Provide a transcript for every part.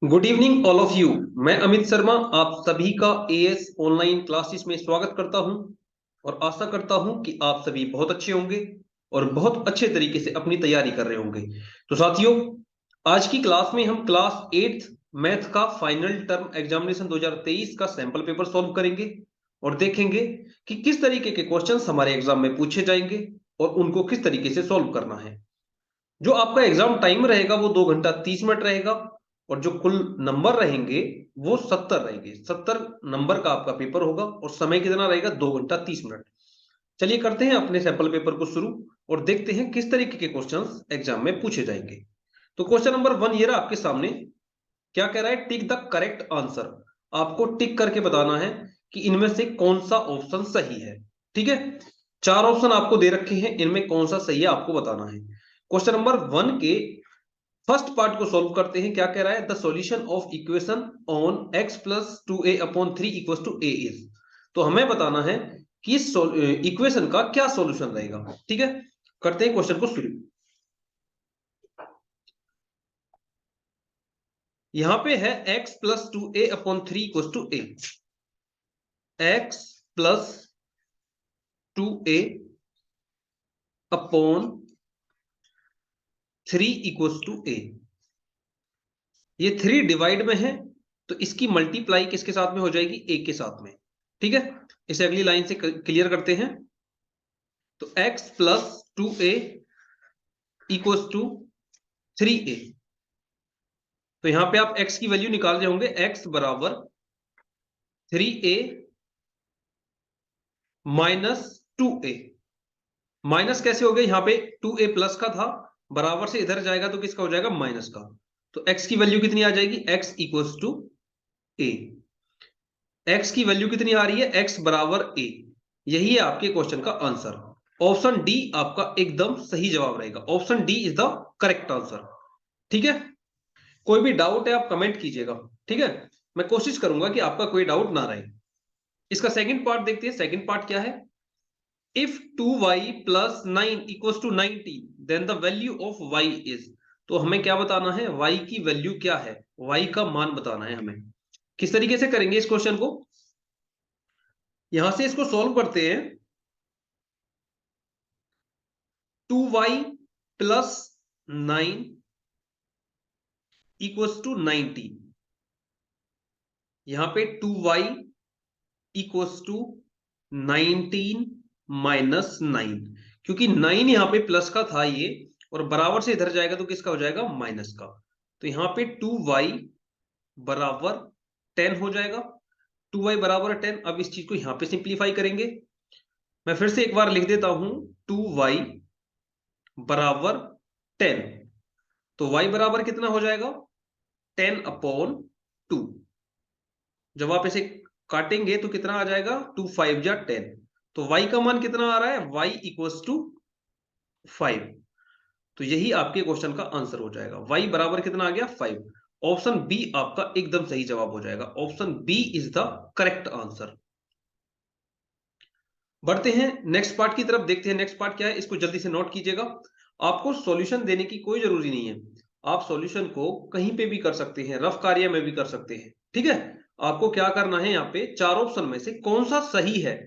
Good evening all of you. मैं अमित शर्मा आप सभी का एएस ऑनलाइन क्लासेस में स्वागत करता हूं और आशा करता हूं कि आप सभी बहुत अच्छे होंगे और बहुत अच्छे तरीके से अपनी तैयारी कर रहे होंगे। तो साथियों, आज की क्लास में हम क्लास 8th मैथ का फाइनल टर्म एग्जामिनेशन 2023 का सैंपल पेपर सॉल्व करेंगे और देखेंगे कि किस तरीके के क्वेश्चंस हमारे एग्जाम में पूछे जाएंगे और उनको किस तरीके से सॉल्व करना है। जो आपका एग्जाम टाइम रहेगा वो 2 घंटा 30 मिनट रहेगा और जो कुल नंबर रहेंगे वो 70 रहेंगे। 70 नंबर का आपका पेपर होगा और समय कितना रहेगा? 2 घंटा 30 मिनट। चलिए करते हैं अपने सैंपल पेपर को शुरू और देखते हैं किस तरीके के क्वेश्चंस एग्जाम में पूछे जाएंगे। तो क्वेश्चन नंबर 1 ये रहा आपके सामने। क्या कह रहा है? Tick the correct answer. आपको टिक करके बताना है कि इनमें से कौन सा ऑप्शन सही है। ठीक है, 4 ऑप्शन आपको दे रखे हैं, इनमें कौन सा सही है आपको बताना है। क्वेश्चन नंबर 1 के फर्स्ट पार्ट को सॉल्व करते हैं। क्या कह रहा है? The solution of equation on x plus 2a/3 equal to a is. तो हमें बताना है कि इस इक्वेशन का क्या सॉल्यूशन रहेगा। ठीक है, करते हैं क्वेश्चन को शुरू। यहां पे है x plus 2a/3 equal to a। x plus 2a/3 equal to a। ये 3 डिवाइड में है तो इसकी मल्टीप्लाई किसके साथ में हो जाएगी? a के साथ में। ठीक है, इसे अगली लाइन से क्लियर करते हैं। तो x plus 2a equal to 3a। तो यहां पे आप x की वैल्यू निकाल रहे होंगे। x बराबर 3a माइनस 2a। माइनस कैसे हो गया? यहां पे 2a प्लस का था, बराबर से इधर जाएगा तो किसका हो जाएगा? माइनस का। तो x की वैल्यू कितनी आ जाएगी? x equal to a। x की वैल्यू कितनी आ रही है? x बराबर a। यही है आपके क्वेश्चन का आंसर। ऑप्शन डी आपका एकदम सही जवाब रहेगा। Option D is the correct answer. ठीक है, कोई भी डाउट है आप कमेंट कीजिएगा। ठीक है, मैं कोशिश करूंगा कि आपका कोई डाउट ना रहे। इसका सेकंड पार्ट देखते हैं। सेकंड पार्ट क्या है? If 2y plus 9 equal to 90 then the value of y is. तो हमें क्या बताना है? y की वैल्यू क्या है? y का मान बताना है हमें। किस तरीके से करेंगे इस क्वेश्चन को? यहां से इसको सॉल्व करते हैं। 2y plus 9 equal to 90। यहां पे 2y इक्वल्स टू 19 माइनस 9। क्योंकि 9 यहां पे प्लस का था ये, और बराबर से इधर जाएगा तो किसका हो जाएगा? माइनस का। तो यहां पे 2y बराबर 10 हो जाएगा। 2y बराबर 10। अब इस चीज को यहां पे सिंप्लीफाई करेंगे। मैं फिर से एक बार लिख देता हूं। 2y बराबर 10। तो y बराबर कितना हो जाएगा? 10/2। जब आप इसे काटेंगे तो कितना आ जाएगा? 2 5 जा 10। तो y का मान कितना आ रहा है? y equals to 5। तो यही आपके क्वेश्चन का आंसर हो जाएगा। y बराबर कितना आ गया? 5। ऑप्शन बी आपका एकदम सही जवाब हो जाएगा। Option B is the correct answer. बढ़ते हैं नेक्स्ट पार्ट की तरफ। देखते हैं नेक्स्ट पार्ट क्या है, इसको जल्दी से नोट कीजिएगा। आपको सॉल्यूशन देने की कोई जरूरी नहीं है। आप सॉल्यूशन को कहीं पे भी कर सकते हैं, रफ कार्य में भी कर सकते हैं। ठीक है, आपको क्या करना है? यहाँ पे 4 ऑप्शन में से कौन सा सही है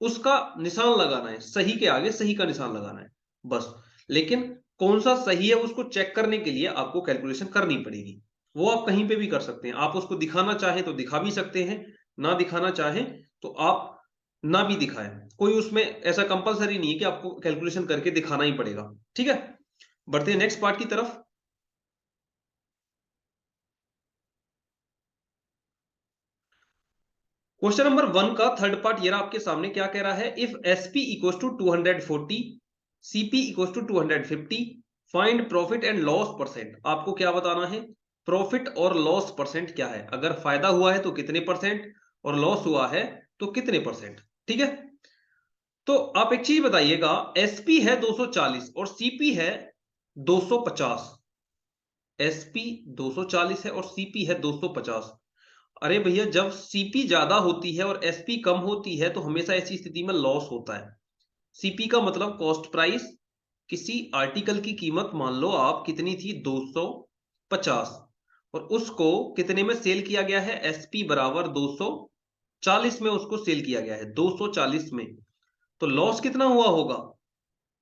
उसका निशान लगाना है। सही के आगे सही का निशान लगाना है बस। लेकिन कौन सा सही है उसको चेक करने के लिए आपको कैलकुलेशन करनी पड़ेगी। वो आप कहीं पे भी कर सकते हैं। आप उसको दिखाना चाहें तो दिखा भी सकते हैं, ना दिखाना चाहें तो आप ना भी दिखाएं। कोई उसमें ऐसा कंपलसरी नहीं है कि आपको कैलकुलेशन करके दिखाना ही पड़ेगा। ठीक है, बढ़ते हैं नेक्स्ट पार्ट की तरफ। क्वेश्चन नंबर 1 का थर्ड पार्ट ये रहा आपके सामने। क्या कह रहा है? If SP equal to 240, CP equal to 250, find profit and loss percent. आपको क्या बताना है? प्रॉफिट और लॉस परसेंट क्या है। अगर फायदा हुआ है तो कितने परसेंट, और लॉस हुआ है तो कितने परसेंट। ठीक है, तो आप एक चीज बताइएगा। एसपी है 240 और सीपी है 250। एसपी 240 है और सीपी है 250। अरे भैया, जब सीपी ज्यादा होती है और एसपी कम होती है तो हमेशा ऐसी स्थिति में लॉस होता है। सीपी का मतलब कॉस्ट प्राइस। किसी आर्टिकल की कीमत मान लो आप कितनी थी? 250। और उसको कितने में सेल किया गया है? एसपी बराबर 240 में उसको सेल किया गया है, 240 में। तो लॉस कितना हुआ होगा?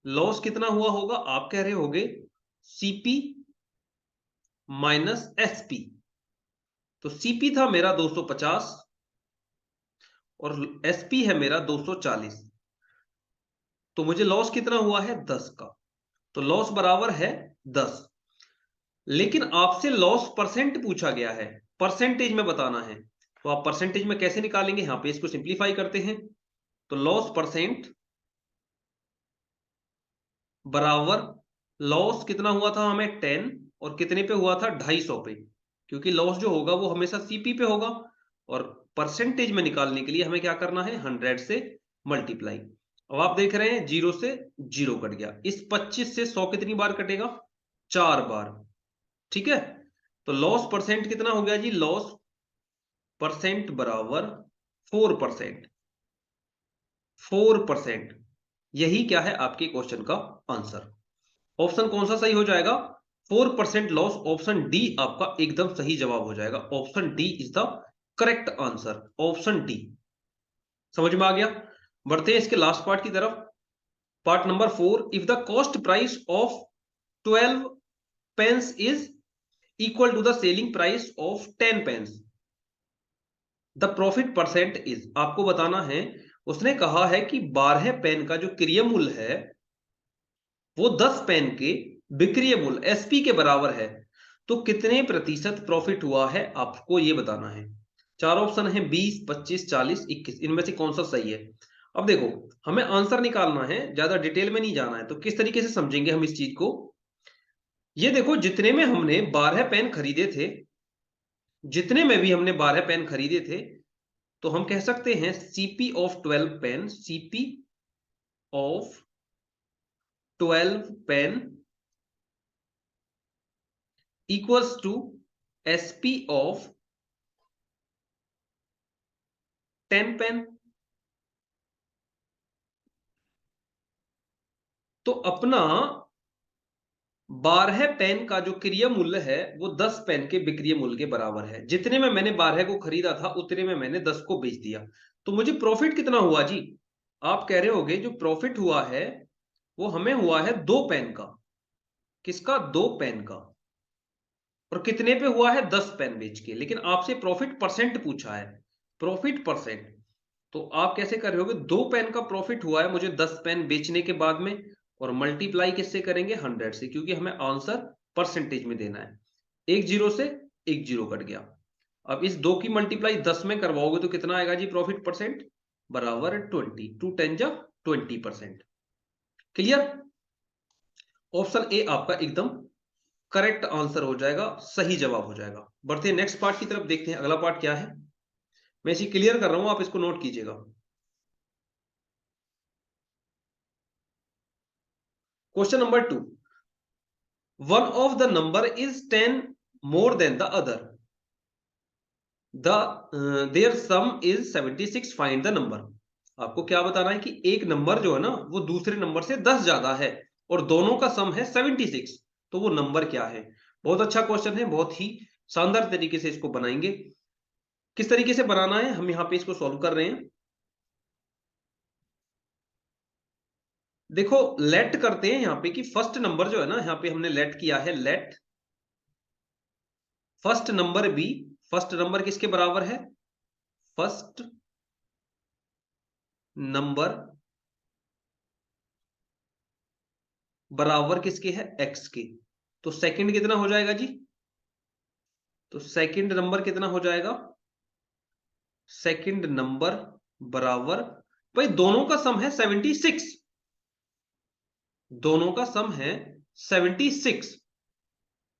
लॉस कितना हुआ होगा? आप कह रहे होगे सीपी माइनस एसपी। तो सीपी था मेरा 250 और एसपी है मेरा 240, तो मुझे लॉस कितना हुआ है? 10 का। तो लॉस बराबर है 10। लेकिन आपसे लॉस परसेंट पूछा गया है, परसेंटेज में बताना है। तो आप परसेंटेज में कैसे निकालेंगे? यहां पे इसको सिंप्लीफाई करते हैं। तो लॉस परसेंट बराबर, लॉस कितना हुआ था हमें? 10, और कितने पे हुआ था? 250 पे, क्योंकि लॉस जो होगा वो हमेशा सीपी पे होगा। और परसेंटेज में निकालने के लिए हमें क्या करना है? 100 से मल्टीप्लाई। अब आप देख रहे हैं 0 से 0 कट गया। इस 25 से 100 कितनी बार कटेगा? 4 बार। ठीक है, तो लॉस परसेंट कितना हो गया जी? लॉस परसेंट बराबर 4%। 4%, यही क्या है आपके क्वेश्चन का आंसर। ऑप्शन कौन सा सही हो जाएगा? 4% लॉस। ऑप्शन डी आपका एकदम सही जवाब हो जाएगा। Option D is the correct answer. Option D. समझ में आ गया? बढ़ते हैं इसके लास्ट पार्ट की तरफ। Part number 4, if the cost price of 12 pence is equal to the selling price of 10 pence, the profit percent is. आपको बताना है, उसने कहा है कि 12 पेन का जो क्रय मूल्य है वो 10 पेन के विक्रय मूल्य एसपी के बराबर है, तो कितने प्रतिशत प्रॉफिट हुआ है आपको ये बताना है। चार ऑप्शन है 20, 25, 40, 21, इनमें से कौन सा सही है? अब देखो, हमें आंसर निकालना है, ज्यादा डिटेल में नहीं जाना है। तो किस तरीके से समझेंगे हम इस चीज को? ये देखो, जितने में हमने 12 पेन खरीदे थे, जितने में भी हमने 12 पेन खरीदे थे, तो हम कह सकते हैं CP of 12 pen, CP of 12 pen equals to SP of 10 pen. तो अपना 12 पेन का जो क्रय मूल्य है वो 10 पेन के विक्रय मूल्य के बराबर है। जितने में मैंने 12 को खरीदा था उतने में मैंने 10 को बेच दिया। तो मुझे प्रॉफिट कितना हुआ जी? आप कह रहे होगे जो प्रॉफिट हुआ है वो हमें हुआ है 2 पेन का। किसका? 2 पेन का। और कितने पे हुआ है? 10 पेन बेच के। लेकिन आपसे प्रॉफिट परसेंट पूछा है, प्रॉफिट परसेंट। तो आप कैसे कर रहे होगे? 2 पेन का प्रॉफिट हुआ है मुझे 10 पेन बेचने के बाद में, और मल्टीप्लाई किससे करेंगे? 100 से, क्योंकि हमें आंसर परसेंटेज में देना है। एक जीरो से एक जीरो कट गया। अब इस 2 की मल्टीप्लाई 10 में करवाओगे तो कितना आएगा जी? प्रॉफिट परसेंट बराबर 20, 2 10 जा 20%। क्लियर? ऑप्शन ए आपका एकदम करेक्ट आंसर हो जाएगा, सही जवाब हो जाएगा। बढ़ते हैं नेक्स्ट पार्ट की तरफ, देखते हैं अगला पार्ट क्या है। मैं इसे क्लियर कर रहा हूं, आप इसको नोट कीजिएगा। Question number 2, one of the number is 10 more than the other, their sum is 76, find the number। आपको क्या बताना है कि एक नंबर जो है ना वो दूसरे नंबर से 10 ज्यादा है और दोनों का सम है 76, तो वो नंबर क्या है? बहुत अच्छा क्वेश्चन है, बहुत ही शानदार तरीके से इसको बनाएंगे। किस तरीके से बनाना है हम यहाँ पे इसको सॉल्व कर रहे हैं। देखो, लेट करते हैं यहाँ पे कि फर्स्ट नंबर जो है ना, यहाँ पे हमने लेट किया है, let first number be. First number किसके बराबर है? फर्स्ट नंबर बराबर किसके है? एक्स के। तो सेकंड कितना हो जाएगा जी? तो सेकंड नंबर कितना हो जाएगा? सेकंड नंबर बराबर, भाई दोनों का सम है 76, दोनों का सम है 76,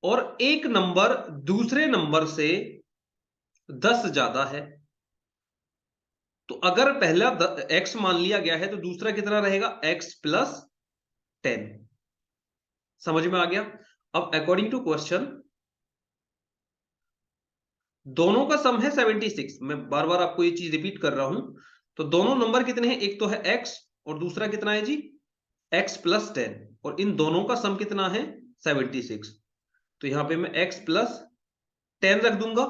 और एक नंबर दूसरे नंबर से 10 ज्यादा है। तो अगर पहला एक्स मान लिया गया है तो दूसरा कितना रहेगा? X plus 10। समझ में आ गया? अब अकॉर्डिंग टू क्वेश्चन दोनों का सम है 76। मैं बार बार आपको ये चीज रिपीट कर रहा हूं। तो दोनों नंबर कितने हैं? एक तो है एक्स और दूसरा कितना है जी? एक्स प्लस 10, और इन दोनों का सम कितना है? 76। तो यहां पे मैं एक्स प्लस 10 रख दूंगा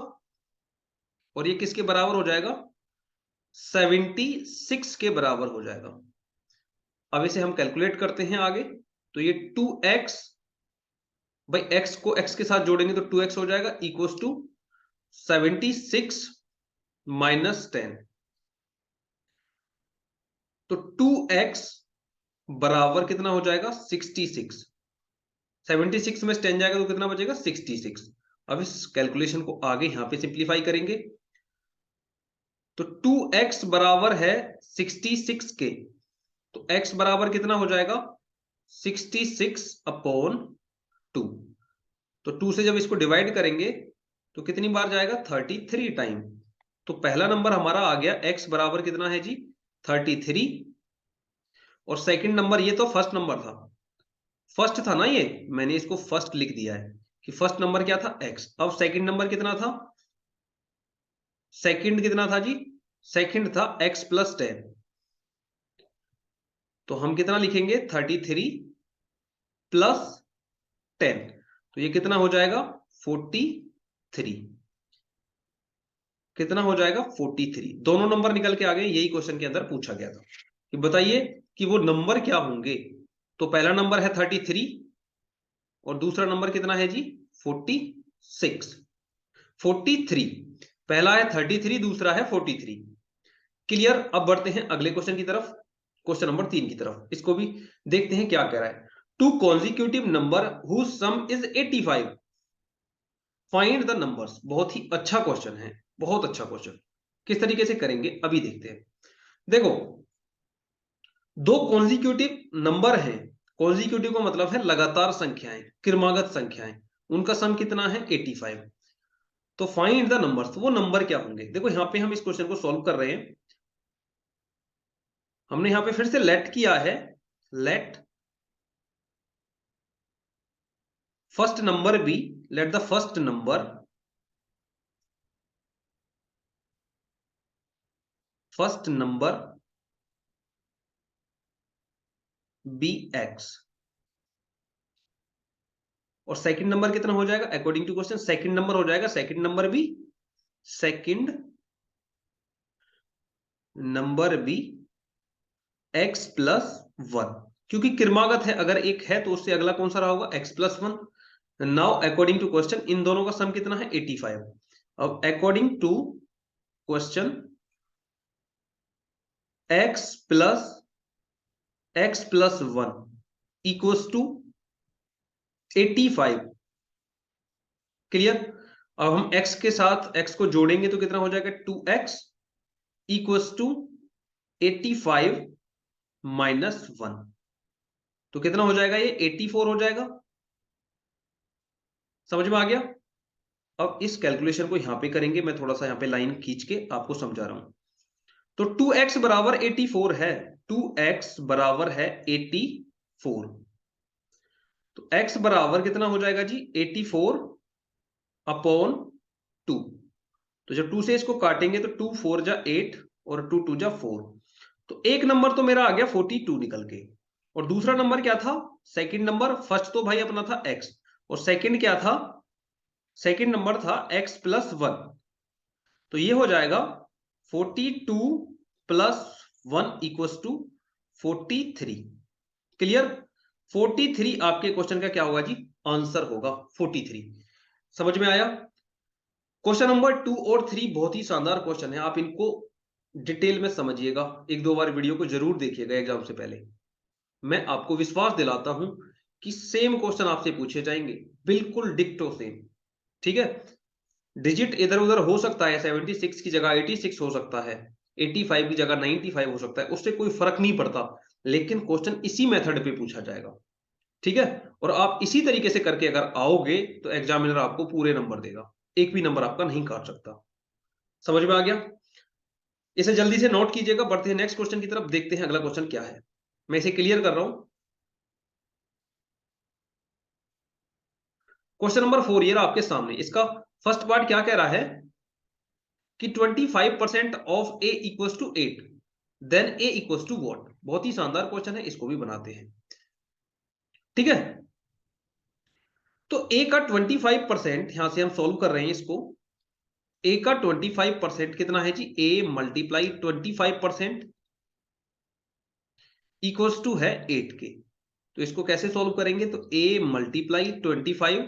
और ये किसके बराबर हो जाएगा, 76 के बराबर हो जाएगा। अब इसे हम कैलकुलेट करते हैं आगे। तो ये 2x, भाई x को x के साथ जोड़ेंगे तो 2x हो जाएगा, इक्वल्स टू 76 माइनस 10। तो 2x बराबर कितना हो जाएगा, 66। 76 में 10 जाएगा तो कितना बचेगा, 66। अब इस कैलकुलेशन को आगे यहां पे सिंप्लीफाई करेंगे। तो 2x बराबर है 66 के, तो x बराबर कितना हो जाएगा, 66 अपॉन 2। तो 2 से जब इसको डिवाइड करेंगे तो कितनी बार जाएगा, 33 टाइम। तो पहला नंबर हमारा आ गया, x बराबर कितना है जी, 33। और सेकंड नंबर, ये तो फर्स्ट नंबर था, फर्स्ट था ना, ये मैंने इसको फर्स्ट लिख दिया है कि फर्स्ट नंबर क्या था, x। अब सेकंड नंबर कितना था, सेकंड कितना था जी, सेकंड था x प्लस 10। तो हम कितना लिखेंगे, 33 प्लस 10। तो ये कितना हो जाएगा, 43। कितना हो जाएगा, 43। दोनों नंबर निकल के आ गए, यही क्वेश्चन के अंदर पूछा गया था कि बताइए कि वो नंबर क्या होंगे। तो पहला नंबर है 33 और दूसरा नंबर कितना है जी, 46। 43, पहला है 33, दूसरा है 43। क्लियर। अब बढ़ते हैं अगले क्वेश्चन की तरफ, क्वेश्चन नंबर 3 की तरफ। इसको भी देखते हैं क्या कह रहा है। Two consecutive number whose sum is 85, find the numbers. बहुत ही अच्छा क्वेश्चन है, बहुत अच्छा क्वेश्चन। किस तरीके से करेंगे अभी देखते हैं। देखो, दो कॉन्जिक्यूटिव नंबर हैं, कॉन्जिक्यूटिव का मतलब है लगातार संख्याएं, क्रमागत संख्याएं, उनका सम कितना है, 85। तो फाइंड द नंबर्स, वो नंबर क्या होंगे। देखो यहां पे हम इस क्वेश्चन को सॉल्व कर रहे हैं। हमने यहां पे फिर से लेट किया है, let first number be, let the first number be x. और सेकंड नंबर कितना हो जाएगा, according to question second number हो जाएगा, second number be x plus 1। क्योंकि क्रमागत है, अगर एक है तो उससे अगला कौन सा रहा होगा, x plus 1। Now according to question इन दोनों का सम कितना है, 85। अब according to question x plus 1 equals to 85। Clear. अब हम x के साथ x को जोड़ेंगे तो कितना हो जाएगा, 2x इक्वल्स टू 85 माइनस 1। तो कितना हो जाएगा, ये 84 हो जाएगा। समझ में आ गया। अब इस कैलकुलेशन को यहां पे करेंगे, मैं थोड़ा सा यहां पे लाइन खींच के आपको समझा रहा हूं। तो 2x बराबर 84 है, 2x बराबर है 84। तो x बराबर कितना हो जाएगा जी, 84 अपॉन 2। तो जब 2 से इसको काटेंगे तो 2 4 जा 8 और 2 2 जा 4। तो एक नंबर तो मेरा आ गया 42 निकल के। और दूसरा नंबर क्या था, सेकंड नंबर, फर्स्ट तो भाई अपना था x और सेकंड क्या था, सेकंड नंबर था x प्लस 1। तो ये हो जाएगा 42 प्लस 1 इक्वल्स टू 43। क्लियर। 43 आपके क्वेश्चन का क्या होगा जी, आंसर होगा 43। समझ में आया। क्वेश्चन नंबर 2 और 3 बहुत ही शानदार क्वेश्चन है, आप इनको डिटेल में समझिएगा, एक दो बार वीडियो को जरूर देखिएगा एग्जाम से पहले। मैं आपको विश्वास दिलाता हूं कि सेम क्वेश्चन आपसे पूछे जाएंगे, बिल्कुल डिक्टो सेम। ठीक है। डिजिट इधर उधर हो सकता है, 76 की जगह 86 हो सकता है, 85 की जगह 95 हो सकता है, उससे कोई फर्क नहीं पड़ता, लेकिन क्वेश्चन इसी मेथड पे पूछा जाएगा। ठीक है। और आप इसी तरीके से करके अगर आओगे तो एग्जामिनर आपको पूरे नंबर देगा, एक भी नंबर आपका नहीं काट सकता। समझ में आ गया। इसे जल्दी से नोट कीजिएगा। बढ़ते हैं नेक्स्ट क्वेश्चन की तरफ, देखते हैं अगला क्वेश्चन क्या है। मैं इसे क्लियर कर रहा हूं। क्वेश्चन नंबर 4 ये रहा आपके सामने। इसका फर्स्ट पार्ट क्या कह रहा है कि 25% of a equals to 8, then a equals to what. बहुत ही शानदार क्वेश्चन है, इसको भी बनाते हैं। ठीक है। तो ए का 25% यहां से हम सॉल्व कर रहे हैं इसको। ए का 25% कितना है जी? ए मल्टीप्लाई 25% इक्वल्स टू है 8 के। तो इसको कैसे सॉल्व करेंगे? तो A multiply 25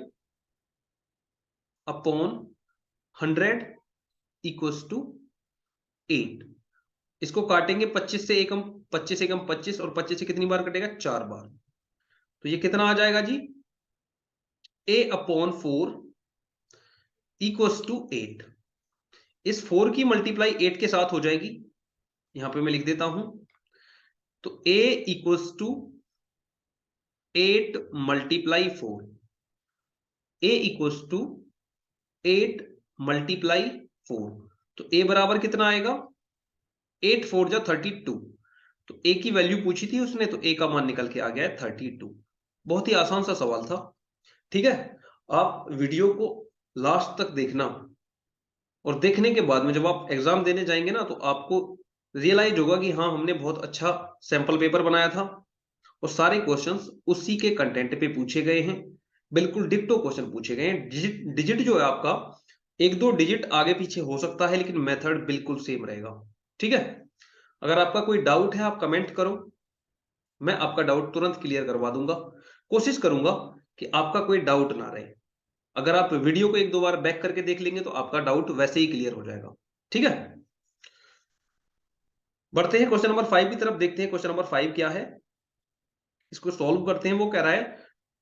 upon 100 equals to 8। इसको काटेंगे 25 से, एकम 25 एकम 25, और 25 से कितनी बार कटेगा? 4 बार। तो ये कितना आ जाएगा जी? ए अपॉन 4 इक्वल्स टू 8। इस 4 की मल्टीप्लाई 8 के साथ हो जाएगी, यहां पे मैं लिख देता हूं। तो a equals to 8 multiply 4। a equals to 8 multiply 4। तो a बराबर कितना आएगा? 8 4 जा 32। तो a की वैल्यू पूछी थी उसने, तो a का मान निकल के आ गया है 32। बहुत ही आसान सा सवाल था। ठीक है, आप वीडियो को लास्ट तक देखना, और देखने के बाद में जब आप एग्जाम देने जाएंगे ना, तो आपको रियलाइज होगा कि हाँ, हमने बहुत अच्छा सैंपल पेपर बनाया था और सारे क्वेश्चंस उसी के कंटेंट पे पूछे गए हैं। बिल्कुल डिक्टो क्वेश्चन पूछे गए हैं। डिजिट जो है आपका 1-2 डिजिट आगे पीछे हो सकता है, लेकिन मेथड बिल्कुल सेम रहेगा। ठीक है, अगर आपका कोई डाउट है आप कमेंट करो, मैं आपका डाउट तुरंत क्लियर करवा दूंगा। कोशिश करूंगा कि आपका कोई डाउट ना रहे। अगर आप वीडियो को 1-2 बार बैक करके देख लेंगे तो आपका डाउट वैसे ही क्लियर हो जाएगा। ठीक है, बढ़ते हैं क्वेश्चन नंबर 5 की तरफ। देखते हैं क्वेश्चन नंबर 5 क्या है, इसको सॉल्व करते हैं। वो कह रहा है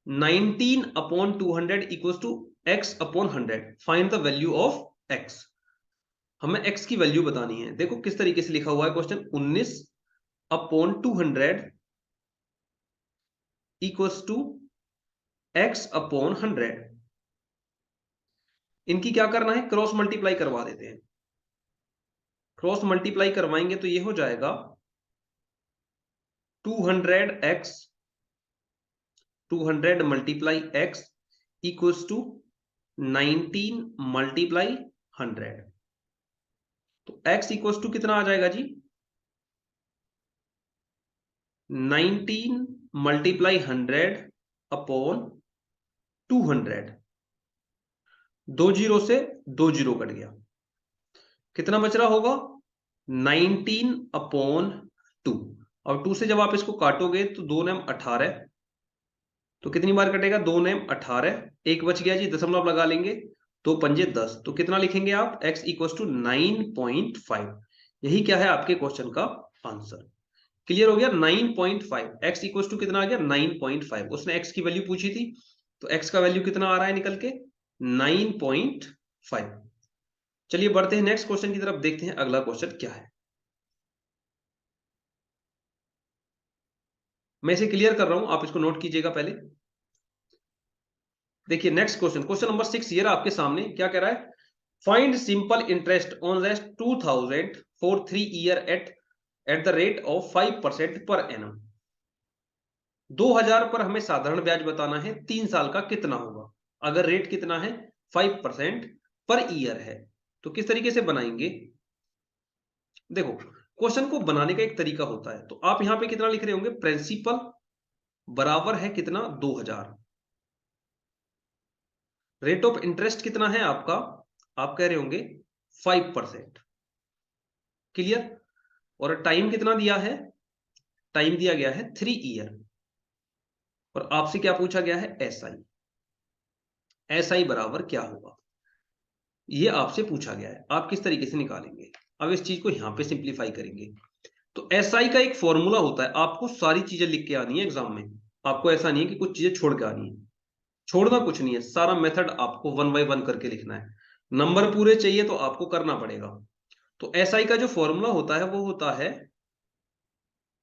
19 upon 200 equals to x upon 100, find the value of x। हमें x की वैल्यू बतानी है। देखो किस तरीके से लिखा हुआ है question. 19 upon 200 equals to x upon 100। इनकी क्या करना है? क्रॉस मल्टीप्लाई करवा देते हैं। क्रॉस मल्टीप्लाई करवाएंगे तो ये हो जाएगा 200x 200 multiply x equals to 19 multiply 100। तो x इक्वल्स टू कितना आ जाएगा जी? 19 मल्टीप्लाई 100 अपॉन 200। 2 जीरो से 2 जीरो कट गया, कितना बच रहा होगा? 19 अपॉन 2। अब 2 से जब आप इसको काटोगे तो 2 नेम 18, तो कितनी बार कटेगा? 2 नेम 18, एक बच गया जी, दशमलव लगा लेंगे, 2 पंजे 10। तो कितना लिखेंगे आप? x equals to 9.5। यही क्या है आपके क्वेश्चन का आंसर। क्लियर हो गया? 9.5। x इक्वल्स टू कितना आ गया? 9.5। उसने x की वैल्यू पूछी थी, तो x का वैल्यू कितना आ रहा है निकल के? 9.5। चलिए बढ़ते हैं नेक्स्ट क्वेश्चन की तरफ, देखते हैं अगला क्वेश्चन क्या है। मैं इसे क्लियर कर रहा हूं, आप इसको नोट कीजिएगा पहले। देखिए नेक्स्ट क्वेश्चन, क्वेश्चन नंबर 6 ये आपके सामने। क्या कह रहा है? Find simple interest on rest 2000 for 3 year at the rate of 5% per annum. 2000 पर हमें साधारण ब्याज बताना है, 3 साल का कितना होगा? अगर रेट कितना है? 5% पर ईयर है। तो किस तरीके से बनाएंगे? देखो, क्वेश्चन को बनाने का एक तरीका होता है। तो आप यहां पे कितना लिख रहे होंगे? प्रिंसिपल बराबर है कितना? 2000। रेट ऑफ इंटरेस्ट कितना है आपका? आप कह रहे होंगे 5%। क्लियर? और टाइम कितना दिया है? टाइम दिया गया है 3 ईयर। और आपसे क्या पूछा गया है? एसआई। एसआई बराबर क्या होगा, ये आपसे पूछा गया है। आप किस तरीके से निकालेंगे? अब इस चीज को यहां पे सिंप्लीफाई करेंगे। तो एसआई का एक फॉर्मूला होता है, आपको सारी चीजें लिख के आनी है एग्जाम में। आपको ऐसा नहीं है कि कुछ चीजें छोड़ के आनी है। छोड़ना कुछ नहीं है, सारा मेथड आपको 1 बाय 1 करके लिखना है। नंबर पूरे चाहिए तो आपको करना पड़ेगा। तो एसआई का जो फॉर्मूला होता है वो होता है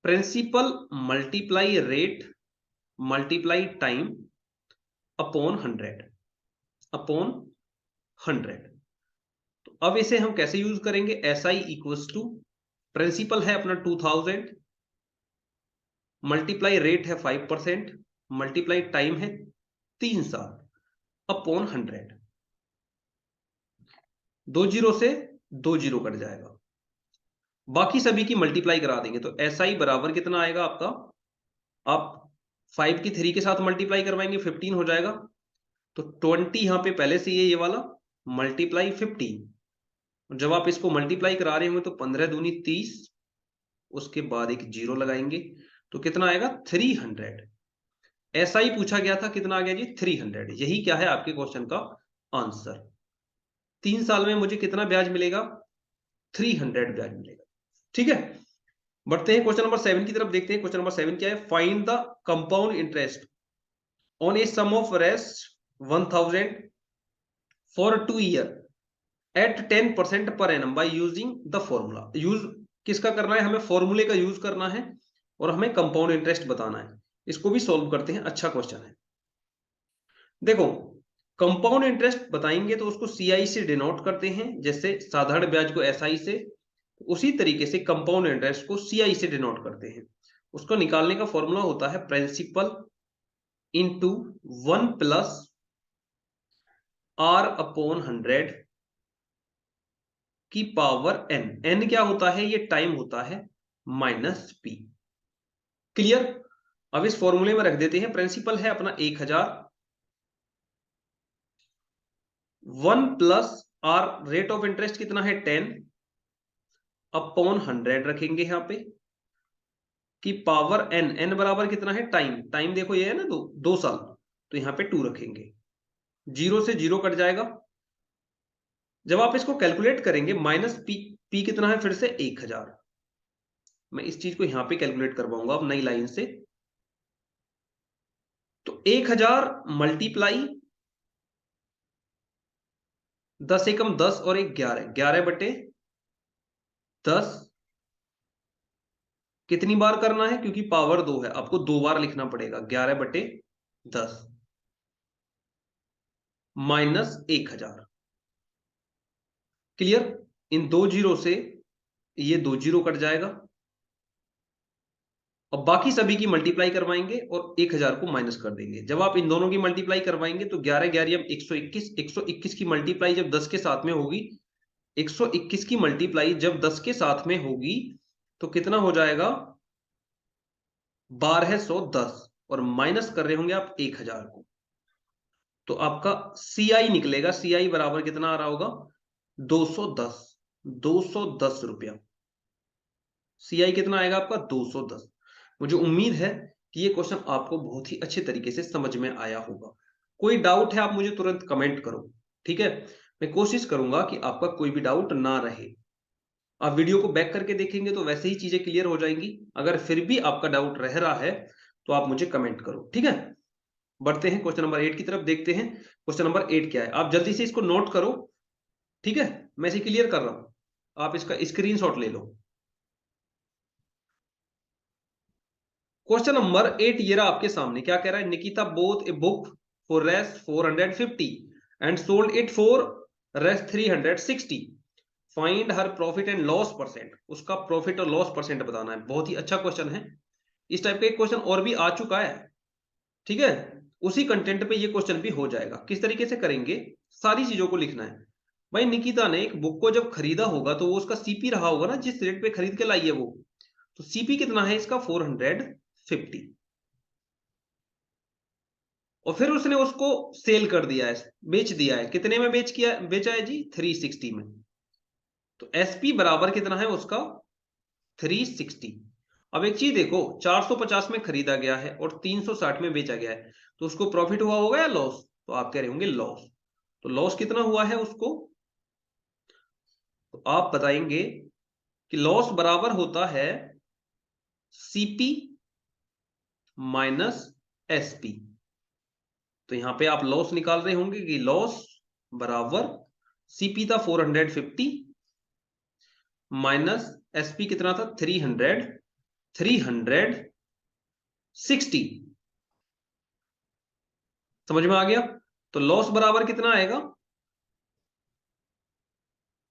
principal multiply rate multiply time upon 100 upon 100। तो अब इसे हम कैसे यूज करेंगे? एसआई इक्वल्स टू प्रिंसिपल है अपना 2000, मल्टीप्लाई रेट है 5%, मल्टीप्लाई टाइम है 3 साल अपॉन 100। 2 जीरो से 2 जीरो कट जाएगा, बाकी सभी की मल्टीप्लाई करा देंगे। तो एसआई बराबर कितना आएगा आपका? आप 5 की 3 के साथ मल्टीप्लाई करवाएंगे 15 हो जाएगा। तो 20 यहां पे पहले से ये वाला मल्टीप्लाई 15। जब आप इसको मल्टीप्लाई करा रहे होंगे तो 15 दूनी 30, उसके बाद एक जीरो लगाएंगे तो कितना आएगा 300। ऐसा ही पूछा गया था, कितना आ गया जी 300। यही क्या है आपके क्वेश्चन का आंसर। 3 साल में मुझे कितना ब्याज मिलेगा 300 ब्याज मिलेगा। ठीक है, बढ़ते हैं क्वेश्चन नंबर 7 की तरफ, देखते हैं क्वेश्चन नंबर 7 क्या है। Find the compound interest on a sum of Rs 1000 for 2 year at 10% per annum by using the formula. Use किसका करना है, हमें फॉर्मूले का यूज करना है और हमें कंपाउंड इंटरेस्ट बताना है। इसको भी सॉल्व करते हैं, अच्छा क्वेश्चन है। देखो, कंपाउंड इंटरेस्ट बताएंगे तो उसको सीआई से डिनोट करते हैं, जैसे साधारण ब्याज को एसआई से, उसी तरीके से कंपाउंड इंटरेस्ट को सीआई से डिनोट करते हैं। उसको निकालने का फॉर्मूला होता है principal into 1 plus R upon 100 की पावर एन। एन क्या होता है, ये टाइम होता है, माइनस पी। क्लियर। अब इस फॉर्मूले में रख देते हैं, प्रिंसिपल है अपना 1000, 1 plus R rate of interest कितना है 10 अपॉन 100 रखेंगे यहां पे, कि पावर एन। एन बराबर कितना है टाइम, टाइम देखो ये है ना 2 साल, तो यहां पे 2 रखेंगे, जीरो से जीरो कट जाएगा। जब आप इसको कैलकुलेट करेंगे माइनस पी, पी कितना है फिर से 1000। मैं इस चीज को यहां पे कैलकुलेट करवाऊंगा अब नई लाइन से। तो 1000 मल्टीप्लाई 10 एकम 10 और 1 11, 11 बटे 10। कितनी बार करना है, क्योंकि पावर 2 है आपको 2 बार लिखना पड़ेगा, 11 बटे 10 माइनस 1000। क्लियर। इन 2 जीरो से ये 2 जीरो कट जाएगा, और बाकी सभी की मल्टीप्लाई करवाएंगे और 1000 को माइनस कर देंगे। जब आप इन दोनों की मल्टीप्लाई करवाएंगे तो 11 11 121, 121 की मल्टीप्लाई जब 10 के साथ में होगी, 121 की मल्टीप्लाई जब 10 के साथ में होगी तो कितना हो जाएगा 1210, और माइनस कर रहे होंगे आप 1000 को, तो आपका सीआई निकलेगा। सीआई बराबर कितना आ रहा होगा 210, 210 रुपया। सीआई कितना आएगा आपका 210। मुझे उम्मीद है कि ये क्वेश्चन आपको बहुत ही अच्छे तरीके से समझ में आया होगा। कोई डाउट है आप मुझे तुरंत कमेंट करो, ठीक है। मैं कोशिश करूंगा कि आपका कोई भी डाउट ना रहे। आप वीडियो को बैक करके देखेंगे तो वैसे ही चीजें क्लियर हो जाएंगी। अगर फिर भी आपका डाउट रह रहा है तो आप मुझे कमेंट करो, ठीक है। बढ़ते हैं क्वेश्चन नंबर 8 की तरफ, देखते हैं क्वेश्चन नंबर 8 क्या है। आप जल्दी से इसको नोट करो, ठीक है, मैं इसे क्लियर कर रहा हूं, आप इसका स्क्रीनशॉट ले लो। क्वेश्चन नंबर 8 ये रहा आपके सामने, क्या कह रहा है। Nikita bought a book for Rs 450 and sold it for Rs 360। Find her profit and loss percent. उसका प्रॉफिट और लॉस परसेंट बताना है। बहुत ही अच्छा क्वेश्चन है। इस टाइप का एक क्वेश्चन और भी आ चुका है, ठीक है। उसी कंटेंट पे ये क्वेश्चन भी हो जाएगा। किस तरीके से करेंगे, सारी चीजों को लिखना है। भाई निकिता ने एक बुक को जब खरीदा होगा तो वो उसका सीपी रहा होगा ना, जिस रेट पे खरीद के लाई है वो, तो सीपी कितना है इसका 450, और फिर उसने उसको सेल कर दिया है, बेच दिया है। कितने में बेचा है जी 360 में। तो एसपी बराबर कितना है उसका 360। अब एक चीज देखो, 450 में खरीदा गया है और 360 में बेचा गया है, तो उसको प्रॉफिट हुआ होगा या लॉस, तो आप कह रहे होंगे लॉस। तो लॉस कितना हुआ है उसको, तो आप बताएंगे कि लॉस बराबर होता है सीपी माइनस एसपी। तो यहां पे आप लॉस निकाल रहे होंगे कि लॉस बराबर सीपी था 450 माइनस एसपी कितना था 360। समझ में आ गया। तो लॉस बराबर कितना आएगा,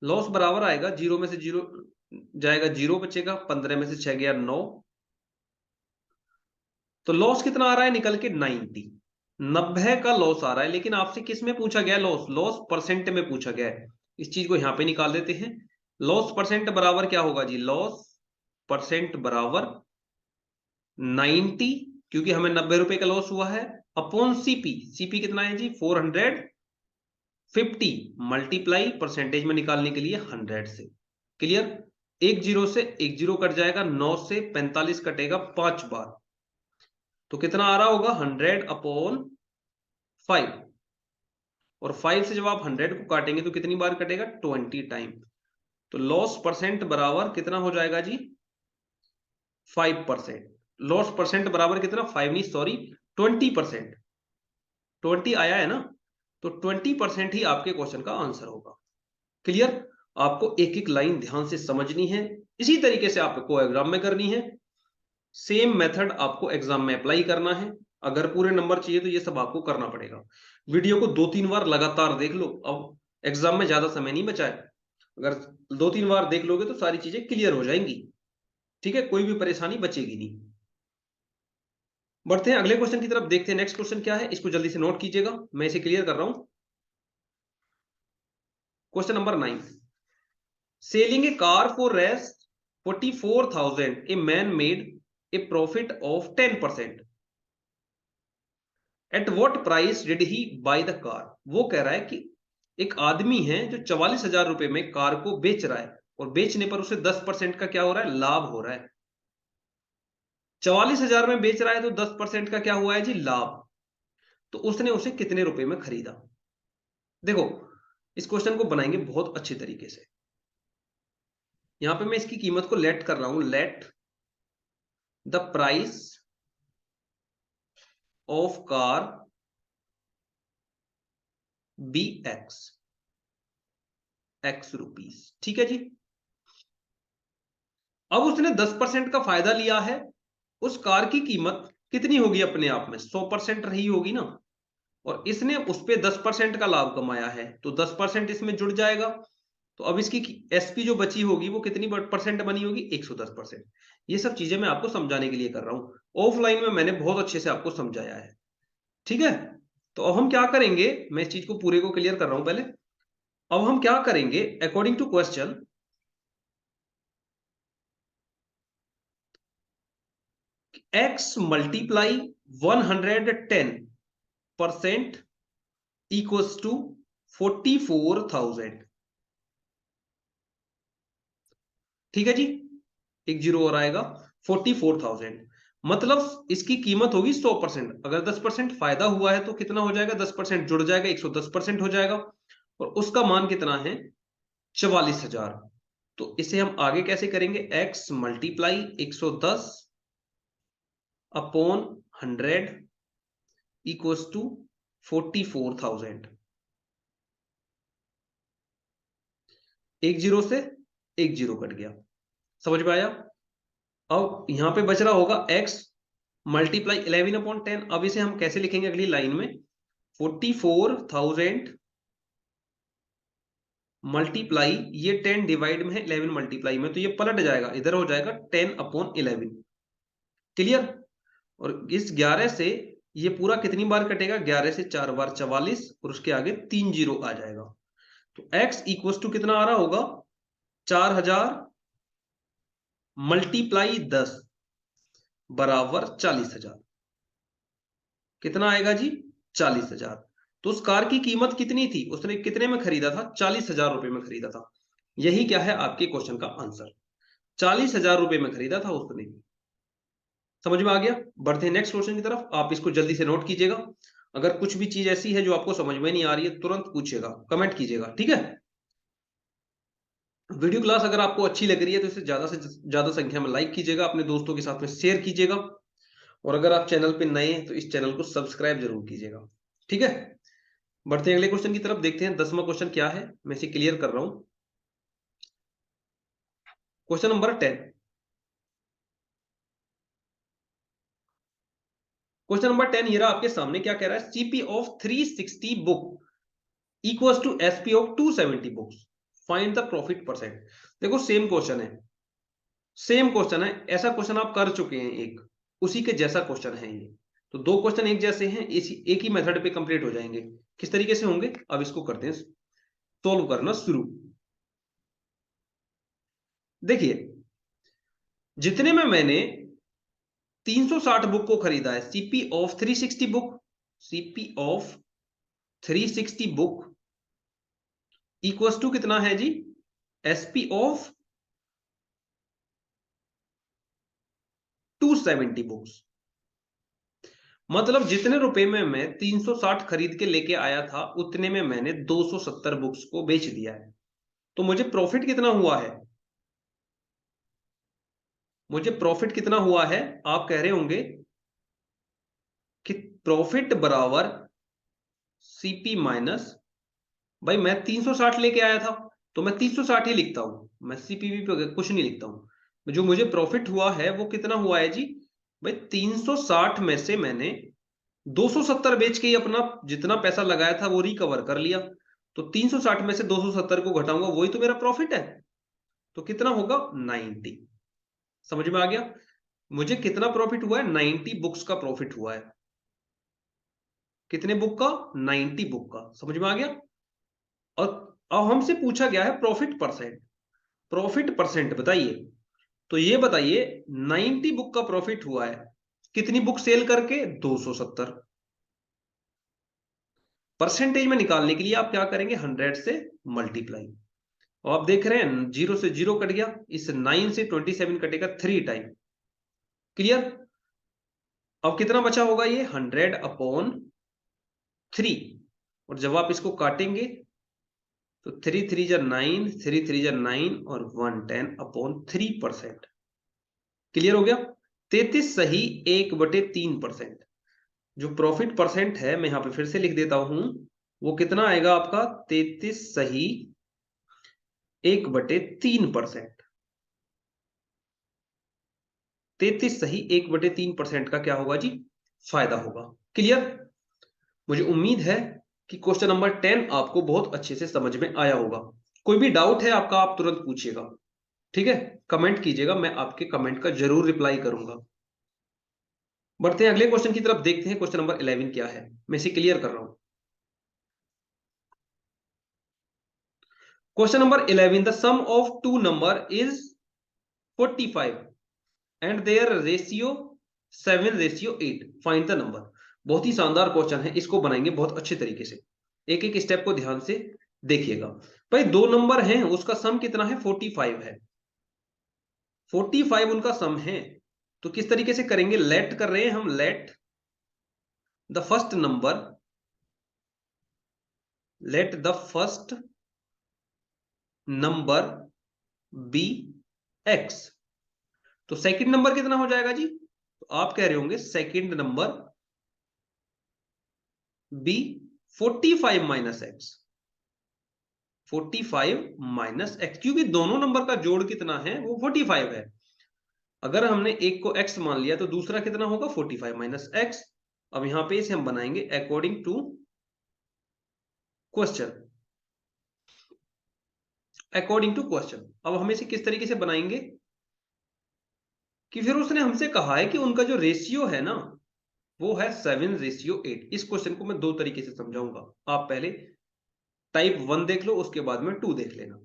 लॉस बराबर आएगा, जीरो में से जीरो जाएगा, जीरो बचेगा, 15 में से 6 गया 9, तो लॉस कितना आ रहा है निकल के 90 का लॉस आ रहा है। लेकिन आपसे किस में पूछा गया लॉस, लॉस परसेंट में पूछा गया है। इस चीज को यहां पे निकाल देते हैं। लॉस परसेंट बराबर क्या होगा जी, लॉस परसेंट बराबर 90, क्योंकि हमें 90 रुपए का लॉस हुआ है, अपॉन सीपी। सीपी कितना है जी 450 मल्टीप्लाई परसेंटेज में निकालने के लिए 100 से। क्लियर। एक जीरो से एक जीरो कट जाएगा, 9 से 45 कटेगा 5 बार, तो कितना आ रहा होगा 100 अपॉन 5। और 5 से जब आप 100 को काटेंगे तो कितनी बार कटेगा 20 टाइम। तो लॉस परसेंट बराबर कितना हो जाएगा जी 5%। लॉस परसेंट बराबर कितना 5 नहीं सॉरी 20%। 20 आया है ना, तो 20% ही आपके क्वेश्चन का आंसर होगा। क्लियर। आपको एक एक लाइन ध्यान से समझनी है, इसी तरीके से आपको एग्जाम में करनी है। सेम मेथड आपको एग्जाम में अप्लाई करना है। अगर पूरे नंबर चाहिए तो ये सब आपको करना पड़ेगा। वीडियो को 2-3 बार लगातार देख लो। अब एग्जाम में ज्यादा समय नहीं बचा है, अगर 2-3 बार देख लोगे तो सारी चीजें क्लियर हो जाएंगी। ठीक है, कोई भी परेशानी बचेगी नहीं। बढ़ते हैं अगले क्वेश्चन की तरफ, देखते हैं नेक्स्ट क्वेश्चन क्या है। इसको जल्दी से नोट कीजिएगा, मैं इसे क्लियर कर रहा हूं। Question number 9, selling a car for Rs 44,000, a man made a profit of 10%। At what price did he buy the car. वो कह रहा है कि एक आदमी है जो 44,000 रुपए में कार को बेच रहा है, और बेचने पर उसे 10% का क्या हो रहा है लाभ हो रहा है। 44,000 में बेच रहा है तो 10% का क्या हुआ है जी लाभ। तो उसने उसे कितने रुपए में खरीदा। देखो इस क्वेश्चन को बनाएंगे बहुत अच्छे तरीके से। यहां पे मैं इसकी कीमत को लेट कर रहा हूं, let the price of car be x rupees. ठीक है जी। अब उसने 10% का फायदा लिया है, उस कार की कीमत कितनी होगी अपने आप में 100% रही होगी ना, और इसने उस पे 10% का लाभ कमाया है, तो 10% इसमें जुड़ जाएगा। तो अब इसकी एसपी जो बची होगी वो कितनी परसेंट बनी होगी 110%। ये सब चीजें मैं आपको समझाने के लिए कर रहा हूं, ऑफलाइन में मैंने बहुत अच्छे से आपको समझाया है। ठीक है, तो अब हम क्या करेंगे, मैं इस चीज को पूरे को क्लियर कर रहा हूं पहले। अब हम क्या करेंगे according to question, x multiply 110% equals to 44,000। ठीक है जी, एक जीरो और आएगा 44,000, मतलब इसकी कीमत होगी 100%। अगर 10% फायदा हुआ है तो कितना हो जाएगा 10% जुड़ जाएगा 110% हो जाएगा, और उसका मान कितना है 44,000। तो इसे हम आगे कैसे करेंगे, x multiply 110 upon 100 equals to 44,000। एक जीरो से एक जीरो कट गया, समझ में आया। अब यहां पे बच रहा होगा x मल्टीप्लाई 11/10। अब इसे हम कैसे लिखेंगे अगली लाइन में, 44,000 मल्टीप्लाई, ये 10 डिवाइड में है 11 मल्टीप्लाई में, तो ये पलट जाएगा, इधर हो जाएगा 10/11। क्लियर। और इस 11 से ये पूरा कितनी बार कटेगा, 11 से 4 बार 44, और उसके आगे 3 जीरो आ जाएगा। तो x इक्वल टू कितना आ रहा होगा 4,000 मल्टीप्लाई 10 बराबर 40,000। कितना आएगा जी 40,000। तो उस कार की कीमत कितनी थी, उसने कितने में खरीदा था 40,000 रुपए में खरीदा था। यही क्या है आपके क्वेश्चन का आंसर, 40,000 रुपए में खरीदा था उसने। समझ में आ गया। बढ़ते हैं नेक्स्ट क्वेश्चन की तरफ, आप इसको जल्दी से नोट कीजिएगा। अगर कुछ भी चीज ऐसी है जो आपको समझ में नहीं आ रही है तुरंत पूछिएगा, कमेंट कीजिएगा। ठीक है, वीडियो क्लास अगर आपको अच्छी लग रही है तो इसे ज्यादा से ज्यादा संख्या में लाइक कीजिएगा, अपने दोस्तों के साथ में शेयर कीजिएगा, और अगर आप चैनल पे नए हैं तो इस चैनल को सब्सक्राइब जरूर कीजिएगा। ठीक है, बढ़ते हैं अगले क्वेश्चन की तरफ, देखते हैं 10वां क्वेश्चन क्या है, मैं इसे क्लियर कर रहा हूं। क्वेश्चन नंबर 10, क्वेश्चन नंबर 10 ये रहा आपके सामने। क्या कह रहा है, CP of 360 book equals to SP of 270 books, find the profit percent. देखो सेम क्वेश्चन है, सेम क्वेश्चन है, ऐसा क्वेश्चन आप कर चुके हैं एक, उसी के जैसा क्वेश्चन है ये। तो दो क्वेश्चन एक जैसे हैं, इसी एक ही मेथड पे कंप्लीट हो जाएंगे। किस तरीके से होंगे अब इसको करते हैं सोल्व करना शुरू। देखिए जितने में मैंने 360 बुक को खरीदा है, CP of 360 book, CP of 360 book equals to कितना है जी, एसपी ऑफ 270 बुक्स। मतलब जितने रुपए में मैं 360 खरीद के लेके आया था उतने में मैंने 270 बुक्स को बेच दिया है। तो मुझे प्रॉफिट कितना हुआ है, मुझे प्रॉफिट कितना हुआ है, आप कह रहे होंगे कि प्रॉफिट बराबर सीपी माइनस, भाई मैं 360 लेके आया था तो मैं 360 ही लिखता हूं, मैं सीपीवी पे कुछ नहीं लिखता हूं। जो मुझे प्रॉफिट हुआ है वो कितना हुआ है जी, भाई 360 में से मैंने 270 बेच के ही अपना जितना पैसा लगाया था वो रिकवर कर लिया। तो 360 में से 270 को घटाऊंगा, वही तो मेरा प्रॉफिट है। तो कितना होगा 90। समझ में आ गया, मुझे कितना प्रॉफिट हुआ है, 90 बुक्स का प्रॉफिट हुआ है। कितने बुक का, 90 बुक का। समझ में आ गया। और अब हमसे पूछा गया है प्रॉफिट परसेंट, प्रॉफिट परसेंट बताइए। तो ये बताइए 90 बुक का प्रॉफिट हुआ है, कितनी बुक सेल करके, 270। परसेंटेज में निकालने के लिए आप क्या करेंगे, 100 से मल्टीप्लाई। और आप देख रहे हैं 0 से 0 कट गया, इस 9 से 27 कटेगा 3 टाइम। क्लियर। अब कितना बचा होगा, ये 100/3। और जब आप इसको काटेंगे तो 3 3 जा 9, 3 3 जा 9 और 110/3%। क्लियर हो गया। 33 सही 1/3%। जो प्रॉफिट परसेंट है मैं यहां पे फिर से लिख देता हूं, वो कितना आएगा आपका, 33 सही 1/3%। 33 सही 1/3% का क्या होगा जी, फायदा होगा। क्लियर। मुझे उम्मीद है कि क्वेश्चन नंबर 10 आपको बहुत अच्छे से समझ में आया होगा। कोई भी डाउट है आपका, आप तुरंत पूछिएगा, ठीक है, कमेंट कीजिएगा, मैं आपके कमेंट का जरूर रिप्लाई करूंगा। बढ़ते हैं अगले क्वेश्चन की तरफ, देखते हैं क्वेश्चन नंबर 11 क्या है। मैं इसे क्लियर कर रहा हूं। Question number 11, the sum of two number is 45 and their ratio 7:8, find the number. बहुत ही शानदार क्वेश्चन है, इसको बनाएंगे बहुत अच्छे तरीके से। एक एक स्टेप को ध्यान से देखिएगा। भाई दो नंबर हैं, उसका सम कितना है, 45 है। 45 उनका सम है। तो किस तरीके से करेंगे, लेट कर रहे हैं हम, let the first number, let the first number be x. तो सेकंड नंबर कितना हो जाएगा जी, तो आप कह रहे होंगे second number be 45 minus x, 45 minus x, क्योंकि दोनों नंबर का जोड़ कितना है, वो 45 है। अगर हमने एक को x मान लिया तो दूसरा कितना होगा, 45 माइनस एक्स। अब यहां पे इसे हम बनाएंगे according to question, according to question. अब हम इसे किस तरीके से बनाएंगे कि फिर उसने हमसे कहा है कि उनका जो रेशियो है ना वो है 7:8। इस क्वेश्चन को मैं दो तरीके से समझाऊंगा, आप पहले टाइप 1 देख लो, उसके बाद में 2 देख लेना।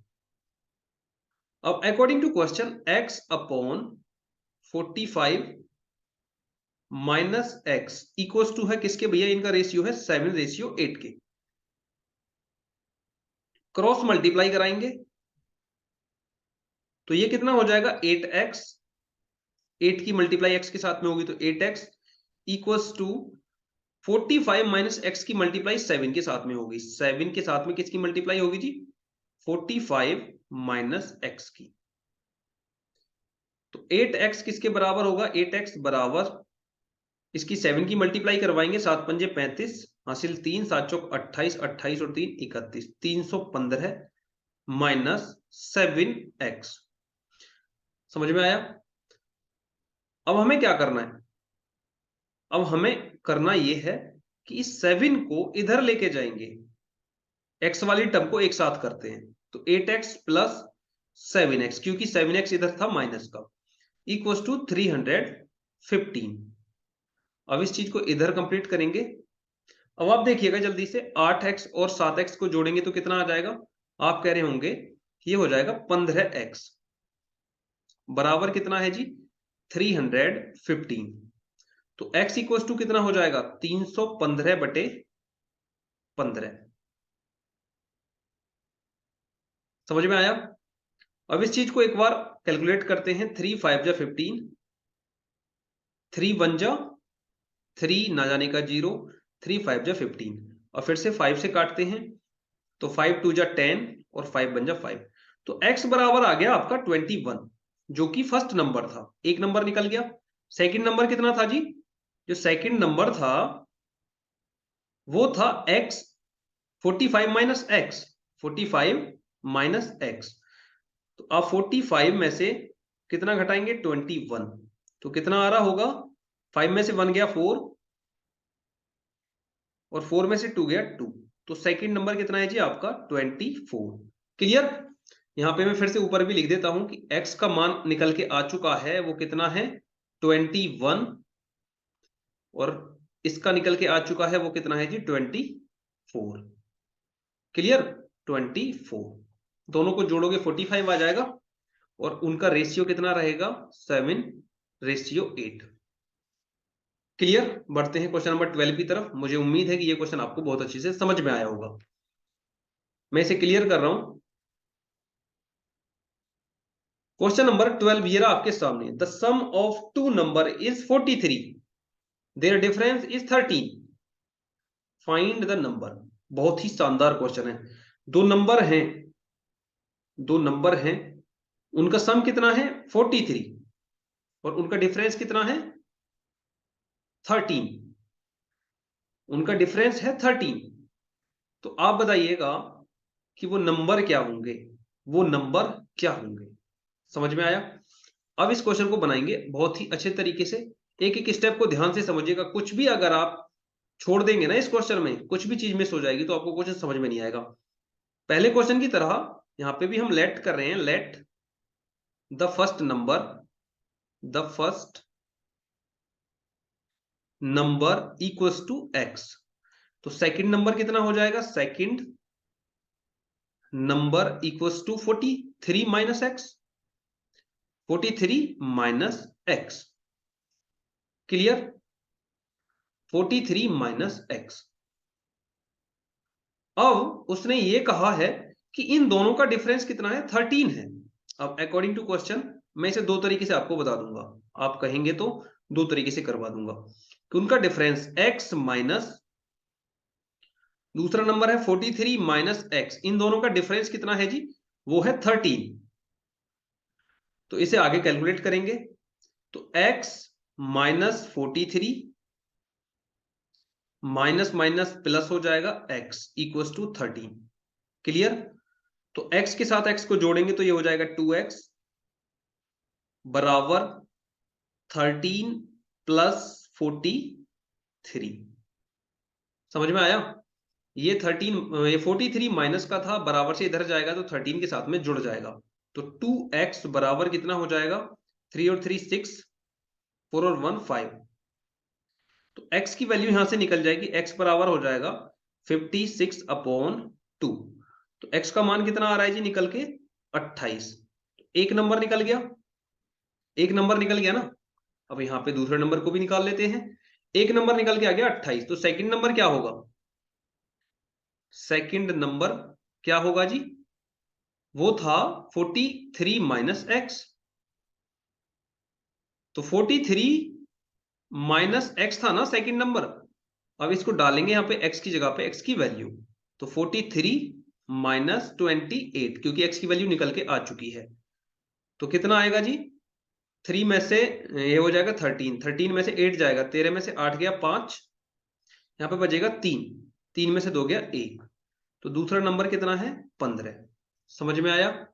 अब according to question x upon 45 minus x equals to है किसके भैया, इनका रेशियो है 7:8 के। क्रॉस मल्टीप्लाई कराएंगे तो ये कितना हो जाएगा, 8x, 8 की मल्टीप्लाई x के साथ में होगी तो 8x equals to 45 minus x की मल्टीप्लाई 7 के साथ में होगी। 7 के साथ में किसकी मल्टीप्लाई होगी जी, 45 माइनस एक्स की। तो 8x किसके बराबर होगा, 8x बराबर इसकी 7 की मल्टीप्लाई करवाएंगे, 7 पंजे 35, हासिल 3, 7 चौक 28, 28 और 3 31, 315 माइनस 7x। समझ में आया। अब हमें क्या करना है, अब हमें करना यह है कि इस 7 को इधर लेके जाएंगे, x वाली टर्म को एक साथ करते हैं। तो 8x प्लस 7x, क्योंकि 7x इधर था माइनस का, इक्वल्स टू 315। अब इस चीज को इधर कंप्लीट करेंगे। अब आप देखिएगा जल्दी से, 8x और 7x को जोड़ेंगे तो कितना आ जाएगा, आप कह रहे होंगे ये हो जाएगा 15x बराबर कितना है जी, 315। तो x इक्वल टू कितना हो जाएगा 315/15। समझ में आया? अब इस चीज को एक बार कैलकुलेट करते हैं। 3 5 जा 15, 3 1 जा 3, ना जाने का 0, 3 5 जा 15, और फिर से 5 से काटते हैं तो 5 2 जा 10 और 5 1 जा 5। तो x बराबर आ गया आपका 21, जो कि फर्स्ट नंबर था। एक नंबर निकल गया। सेकंड नंबर कितना था जी? जो सेकंड नंबर था वो था x 45 minus x, 45 minus x। तो आप 45 में से कितना घटाएंगे 21, तो कितना आ रहा होगा? 5 में से 1 गया 4 और 4 में से 2 गया 2, तो सेकंड नंबर कितना है जी आपका 24। क्लियर? यहां पे मैं फिर से ऊपर भी लिख देता हूं कि x का मान निकल के आ चुका है, वो कितना है 21, और इसका निकल के आ चुका है वो कितना है जी 24। क्लियर? 24 दोनों को जोड़ोगे 45 आ जाएगा, और उनका रेशियो कितना रहेगा 7:8। क्लियर? बढ़ते हैं क्वेश्चन नंबर 12 की तरफ। मुझे उम्मीद है कि ये क्वेश्चन आपको बहुत अच्छे से समझ में आया होगा। मैं इसे क्लियर कर रहा हूं। क्वेश्चन नंबर 12 ये रहा आपके सामने। The sum of two number is 43, their difference is 13, find the number. बहुत ही शानदार क्वेश्चन है। दो नंबर हैं, दो नंबर हैं, उनका सम कितना है 43 और उनका डिफरेंस कितना है 13। उनका डिफरेंस है 13। तो आप बताइएगा कि वो नंबर क्या होंगे, वो नंबर क्या होंगे। समझ में आया? अब इस क्वेश्चन को बनाएंगे बहुत ही अच्छे तरीके से। एक एक स्टेप को ध्यान से समझिएगा। कुछ भी अगर आप छोड़ देंगे ना इस क्वेश्चन में, कुछ भी चीज मिस हो जाएगी तो आपको क्वेश्चन समझ में नहीं आएगा। पहले क्वेश्चन की तरह यहां पे भी हम लेट कर रहे हैं। Let the first number, the first number equals to x। तो सेकंड नंबर कितना हो जाएगा? Second number equals to 43 minus x, 43 minus x। Clear? 43 minus x। अब उसने ये कहा है कि इन दोनों का डिफरेंस कितना है 13 है। अब अकॉर्डिंग टू क्वेश्चन मैं इसे दो तरीके से आपको बता दूंगा। आप कहेंगे तो दो तरीके से करवा दूंगा कि उनका डिफरेंस x माइनस दूसरा नंबर है 43 माइनस x, इन दोनों का डिफरेंस कितना है जी? वो है 13। तो इसे आगे कैलकुलेट करेंगे तो x minus 43 minus minus plus हो जाएगा x इक्वल्स टू 13। क्लियर? तो x के साथ x को जोड़ेंगे तो ये हो जाएगा 2x बराबर 13 प्लस 43। समझ में आया? ये 43 माइनस का था, बराबर से इधर जाएगा तो 13 के साथ में जुड़ जाएगा। तो 2x बराबर कितना हो जाएगा? 3 और 3 6, 4 और 1 5। तो x की वैल्यू यहां से निकल जाएगी। x बराबर हो जाएगा 56/2। तो x का मान कितना आ रहा है जी निकल के 28। एक नंबर निकल गया, एक नंबर निकल गया ना। अब यहां पे दूसरे नंबर को भी निकाल लेते हैं। एक नंबर निकल के आ गया 28। तो सेकंड नंबर क्या होगा? सेकंड नंबर क्या होगा जी? वो था 43 माइनस x। तो 43 माइनस x था ना सेकंड नंबर। अब इसको डालेंगे यहां पे x की जगह पे x की वैल्यू। तो 43 माइनस 28, क्योंकि x की वैल्यू निकल के आ चुकी है। तो कितना आएगा जी? 3 में से ये हो जाएगा 13, 13 में से 8 जाएगा, 13 में से 8 गया 5, यहाँ पे बचेगा 3, 3 में से 2 गया 1। तो दूसरा नंबर कितना है 15। समझ में आया?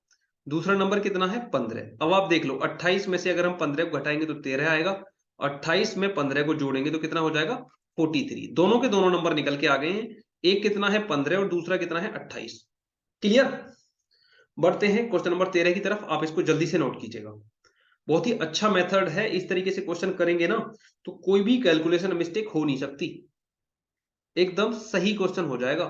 दूसरा नंबर कितना है 15। अब आप देख लो 28 में से अगर हम 15 को घटाएंगे तो 13 आएगा, 28 में 15 को जोड़ेंगे तो कितना हो जाएगा 43। दोनों के दोनों नंबर निकल के आ गए हैं। एक कितना है 15 और दूसरा कितना है 28। क्लियर? बढ़ते हैं क्वेश्चन नंबर 13 की तरफ। आप इसको जल्दी से नोट कीजिएगा। बहुत ही अच्छा मेथड है। इस तरीके से क्वेश्चन करेंगे ना तो कोई भी कैलकुलेशन मिस्टेक हो नहीं सकती। एकदम सही क्वेश्चन हो जाएगा,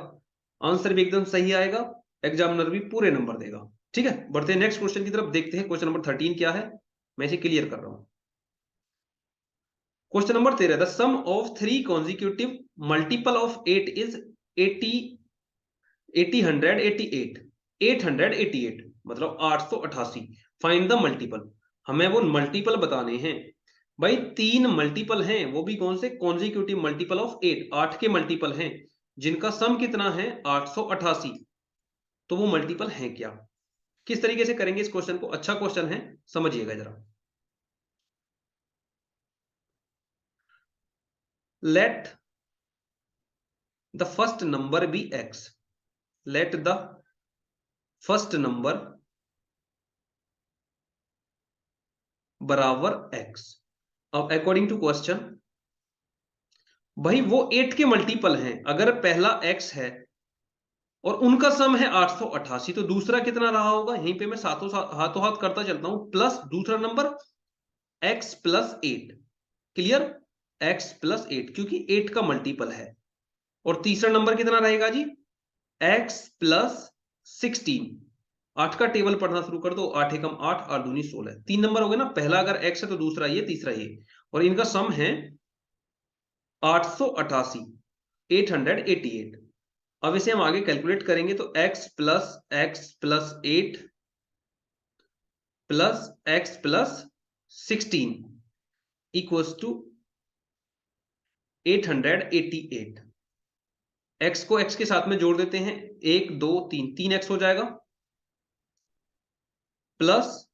आंसर भी एकदम सही आएगा, एग्जामिनर भी पूरे नंबर देगा। ठीक है, बढ़ते हैं नेक्स्ट क्वेश्चन की तरफ। देखते हैं क्वेश्चन नंबर 13 क्या है। मैं इसे क्लियर कर रहा हूं। Question number 13, the sum of 3 consecutive multiple of 8 is 80 888 मतलब 888। Find the multiple. हमें वो मल्टीपल बताने हैं भाई। 3 मल्टीपल हैं, वो भी कौन से? कॉन्जिक्यूटिव मल्टीपल ऑफ 8, 8 के मल्टीपल हैं जिनका सम कितना है 888। तो वो मल्टीपल हैं क्या? किस तरीके से करेंगे इस क्वेश्चन को? अच्छा क्वेश्चन है, समझिएगा जरा। Let the first number be x. Let the first number बराबर एक्स। अब अकॉर्डिंग टू क्वेश्चन, भाई वो 8 के मल्टीपल हैं। अगर पहला x है और उनका सम है 888, तो दूसरा कितना रहा होगा? यहीं पे मैं हाथों हाथ करता चलता हूं। प्लस दूसरा number x plus 8। Clear? x plus 8, क्योंकि 8 का मल्टीपल है। और तीसरा नंबर कितना रहेगा जी? x plus 16। 8 का टेबल पढ़ना शुरू कर दो। 8 एकम 8, 8 दूनी 16। 3 नंबर हो गए ना। पहला अगर x है तो दूसरा ये, तीसरा ये, और इनका सम है 888, 888। अब इसे हम आगे कैलकुलेट करेंगे तो x plus 8 plus x plus 16 equals to 888। x को x के साथ में जोड़ देते हैं। 1 2 3, 3x हो जाएगा। प्लस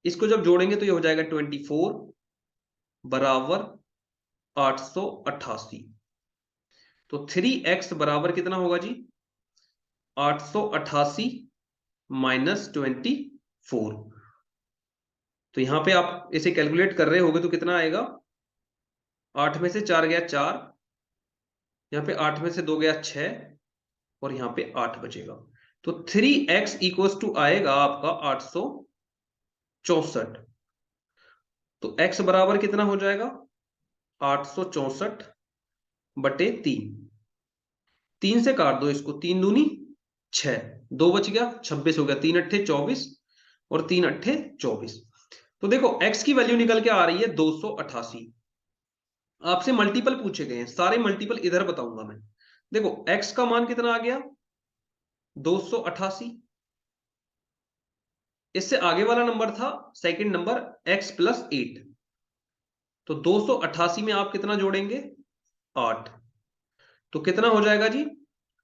इसको जब जोड़ेंगे तो ये हो जाएगा 24 बराबर 888। तो 3x बराबर कितना होगा जी? 888 माइनस 24। तो यहां पे आप इसे कैलकुलेट कर रहे होगे तो कितना आएगा? 8 में से 4 गया 4, यहां पे 8 में से 2 गया 6, और यहां पे 8 बचेगा। तो 3x इक्वल्स टू आएगा आपका 864। तो x बराबर कितना हो जाएगा? 864 बटे 3। 3 से काट दो इसको, 3 दूनी 6, 2 बच गया, 26 हो गया। 3 अट्ठे 24 और 3 अट्ठे 24। तो देखो x की वैल्यू निकल के आ रही है 288। आपसे मल्टीपल पूछे गए हैं, सारे मल्टीपल इधर बताऊंगा मैं। देखो x का मान कितना आ गया? 288। इससे आगे वाला नंबर था सेकंड नंबर x प्लस 8। तो 288 में आप कितना जोड़ेंगे? 8। तो कितना हो जाएगा जी?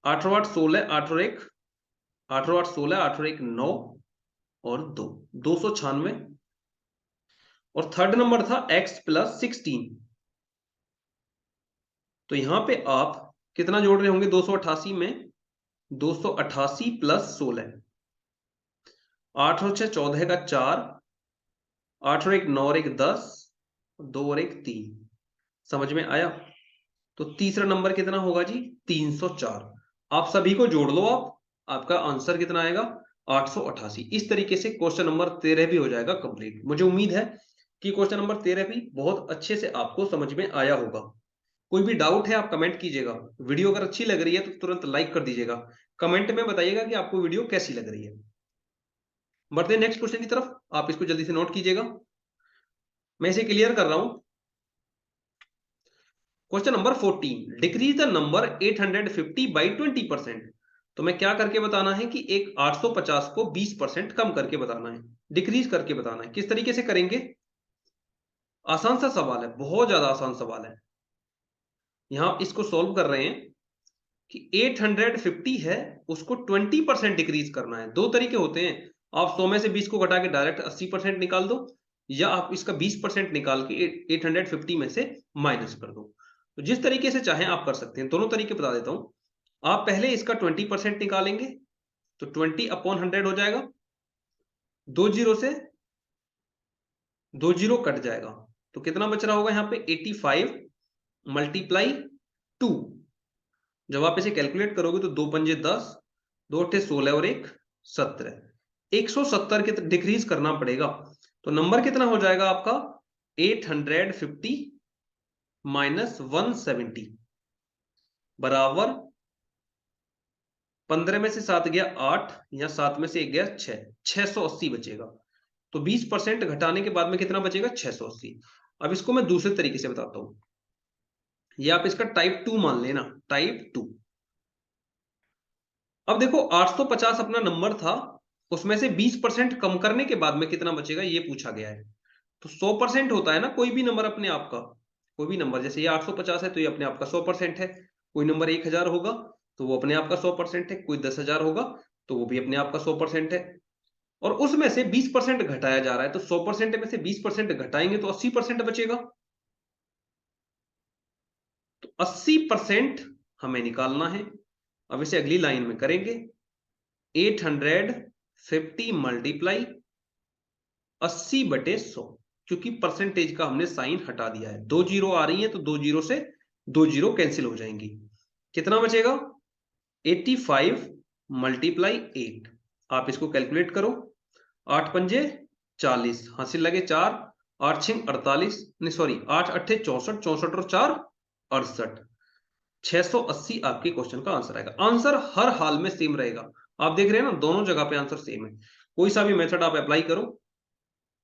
8 और 8 16, 8 और 1 8 और 8 16, 8 और 1 9 और 2, 296। और थर्ड नंबर था x प्लस 16। तो यहां पे आप कितना जोड़ रहे होंगे? 288 में 288 प्लस 16। 8 और 6 14 का 4, 8 और 1 9 और 1 10, 2 और 1 3। समझ में आया? तो तीसरा नंबर कितना होगा जी? 304। आप सभी को जोड़ लो। आपका आंसर कितना आएगा? 888। इस तरीके से क्वेश्चन नंबर 13 भी हो जाएगा कंप्लीट। मुझे उम्मीद है कि क्वेश्चन नंबर 13 भी बहुत अच्छे से आपको समझ में आया होगा। कोई भी डाउट है आप कमेंट कीजिएगा। वीडियो अगर अच्छी लग रही है तो तुरंत लाइक कर दीजिएगा। कमेंट में बताइएगा कि आपको वीडियो कैसी लग रही है। बढ़ते हैं नेक्स्ट क्वेश्चन की तरफ। आप इसको जल्दी से नोट कीजिएगा, मैं इसे क्लियर कर रहा हूं। Question number 14, decrease the number 850 by 20%। तो मैं क्या करके बताना है कि एक 850 को 20% कम करके बताना है, डिक्रीज करके बताना है। किस तरीके से करेंगे? आसान सा सवाल है, बहुत ज्यादा आसान सवाल है। यहां इसको सॉल्व कर रहे हैं कि 850 है, उसको 20% डिक्रीज करना है। दो तरीके होते हैं, आप 100 में से 20 को घटा के डायरेक्ट 80% निकाल दो, या आप इसका 20% निकाल के 850 में से माइनस कर दो। तो जिस तरीके से चाहें आप कर सकते हैं। दोनों तरीके बता देता हूं। आप पहले इसका 20% निकालेंगे तो 20/100 हो जाएगा। 2 जीरो से 2 जीरो कट जाएगा, तो कितना बच रहा होगा यहां पे? 85 मल्टीप्लाई 2। जब आप इसे कैलकुलेट करोगे तो 2 पंजे 10, 2 अट्ठे 16 और 1 17। 170 के डिक्रीज करना पड़ेगा। तो नंबर कितना हो जाएगा आपका? 850 माइनस 170 बराबर 15 में से 7 गया 8, या 7 में से 1 गया 6, 680 बचेगा। तो 20% घटाने के बाद में कितना बचेगा? 680। अब इसको मैं दूसरे तरीके से बताता हूं, ये आप इसका टाइप 2 मान लेना, टाइप 2। अब देखो 850 अपना नंबर था, उसमें से 20% कम करने के बाद में कितना बचेगा ये पूछा गया है। तो 100% होता है ना कोई भी नंबर अपने आप का, कोई भी नंबर, जैसे ये 850 है तो ये अपने आप का 100% है। कोई नंबर 1000 होगा तो वो अपने आप का 100% है। कोई 10,000 होगा तो वो भी अपने आप का 100% है। और उसमें से 20% घटाया जा रहा है, तो 100% में से 20% घटाएंगे तो 80% बचेगा। तो 80% हमें निकालना है। अब इसे अगली लाइन में करेंगे, 850 मल्टीप्लाई 80/100, क्योंकि परसेंटेज का हमने साइन हटा दिया है। 2 जीरो आ रही है तो 2 जीरो से 2 जीरो कैंसिल हो जाएंगी। कितना बचेगा? 85 मल्टीप्लाई 8। आप इसको कैलकुलेट करो, 8 पंजे 40, हासिल लगे 4, 8 छिंग 48, नहीं सॉरी 8 अट्ठे 64, 64 और 4 68। 680 आपके क्वेश्चन का आंसर आएगा। आंसर हर हाल में सेम रहेगा। आप देख रहे हैं ना, दोनों जगह पे आंसर सेम है। कोई सा भी मेथड आप अप्लाई करो,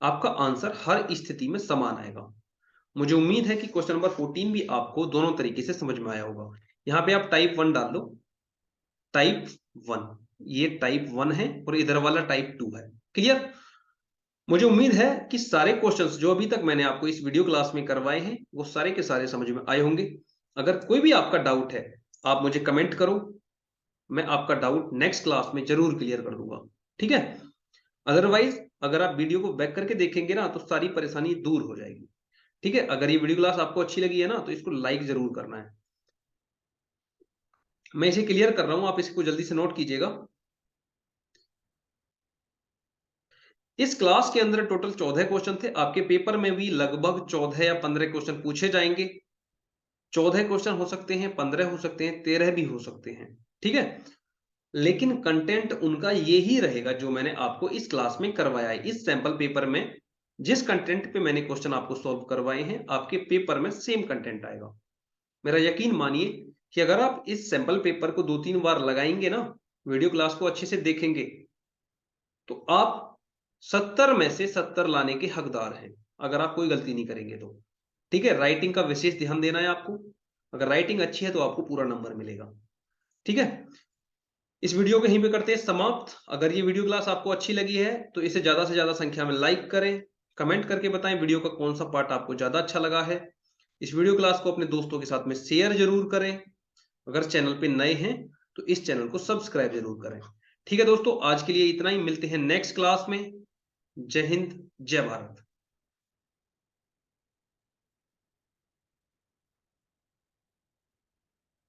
आपका आंसर हर स्थिति में समान आएगा। मुझे उम्मीद है कि क्वेश्चन नंबर 14 भी आपको दोनों तरीके से समझ में आया होगा। यहाँ पे आप टाइप 1 डाल लो, टाइप 1, ये टाइप 1 है और इधर वाला टाइप 2 है। क्लियर? मुझे उम्मीद है कि सारे क्वेश्चंस जो अभी तक मैंने आपको इस वीडियो क्लास में करवाए हैं वो सारे के सारे समझ में आए होंगे। अगर कोई भी आपका डाउट है आप मुझे कमेंट करो, मैं आपका डाउट नेक्स्ट क्लास में जरूर क्लियर कर दूंगा। ठीक है? अदरवाइज अगर आप वीडियो को बैक करके देखेंगे ना तो सारी परेशानी दूर हो जाएगी। ठीक है? अगर ये वीडियो क्लास आपको अच्छी लगी है ना तो इसको लाइक जरूर करना है। मैं इसे क्लियर कर रहा हूं, आप इसको जल्दी से नोट कीजिएगा। इस क्लास के अंदर टोटल 14 क्वेश्चन थे। आपके पेपर में भी लगभग 14 या 15 क्वेश्चन पूछे जाएंगे। 14 क्वेश्चन हो सकते हैं, 15 हो सकते हैं, 13 भी हो सकते हैं। ठीक है? लेकिन कंटेंट उनका यही रहेगा जो मैंने आपको इस क्लास में करवाया है। इस सैंपल पेपर में जिस कंटेंट पे मैंने क्वेश्चन आपको सॉल्व करवाए हैं, आपके पेपर में सेम कंटेंट आएगा। मेरा यकीन मानिए कि अगर आप इस सैंपल पेपर को 2-3 बार लगाएंगे ना, वीडियो क्लास को अच्छे से देखेंगे, तो आप 70 में से 70 लाने के हकदार हैं, अगर आप कोई गलती नहीं करेंगे तो। ठीक है? राइटिंग का विशेष ध्यान देना है आपको। अगर राइटिंग अच्छी है तो आपको पूरा नंबर मिलेगा। ठीक है? इस वीडियो को यहीं पे करते हैं समाप्त। अगर ये वीडियो क्लास आपको अच्छी लगी है तो इसे ज्यादा से ज्यादा संख्या में लाइक करें, कमेंट करके बताएं वीडियो का कौन सा पार्ट आपको ज्यादा अच्छा लगा है। इस वीडियो क्लास को अपने दोस्तों के साथ में शेयर जरूर करें। अगर चैनल पे नए हैं तो इस चैनल को सब्सक्राइब जरूर करें। ठीक है दोस्तों, आज के लिए इतना ही। मिलते हैं नेक्स्ट क्लास में। जय हिंद, जय भारत।